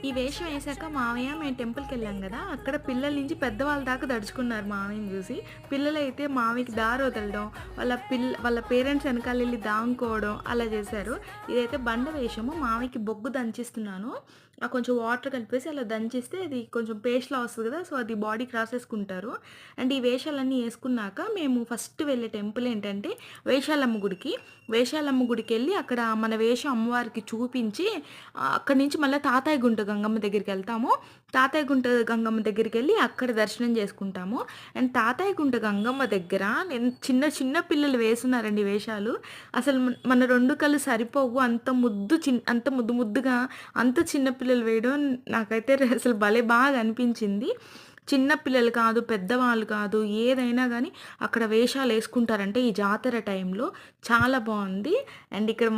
ఈ వేషం ఏసాక మావయ్య మేము టెంపుల్‌కెళ్ళాం గదా! అక్కడ పిల్లల నుంచి పెద్దవాళ్ళ దాకా దడుచుకున్నారు మావయ్యని జూసి. పిల్లలైతే మావయ్యకి దారి వదలడం, వాళ్ళ పేరెంట్స్ ఎనకాలెళ్లి దాంకోవడం అలా జేశారు. ఇదైతే బండ వేషము. మావయ్యకి బొగ్గు దంచిస్తున్నాను. కొంచెం వాటర్ కలిపేసి అలా దంచిస్తే అది కొంచెం పేస్ట్‌లా వస్తది గదా! సో, అది బాడీకి రాసేసుకుంటారు. అండ్ ఈ వేషాలన్నీ యేసుకున్నాక మేము ఫస్ట్ వెళ్ళే టెంపుల్ ఏంటంటే వేషాలమ్మ గుడికి. వేషాలమ్మ గుడికెళ్ళి అక్కడ మన వేషం అమ్మవారికి చూపించి అక్కడి నుంచి మళ్ళా తాతాయ గుంట గంగమ్మ దగ్గరికెళ్తాము. తాతాయ గుంట గంగమ్మ దగ్గరికెళ్ళి అక్కడ దర్శనం చేసుకుంటాము. అండ్ తాతాయ గుంట గంగమ్మ దగ్గర చిన్న చిన్న పిల్లలు వేసున్నారండి వేషాలు. అసలు మన 2 కళ్ళు సరిపోవు. అంత ముద్దు ముద్దుగా అంత చిన్న పిల్లలు వేయడం నాకైతే అసలు భలే బాగా అనిపించింది. చిన్న పిల్లలు కాదు, పెద్దవాళ్ళు కాదు, ఏదైనా గానీ అక్కడ వేషాలేసుకుంటారంటే ఈ జాతర టైంలో చాలా బావుంది. అండ్ ఇక్కడ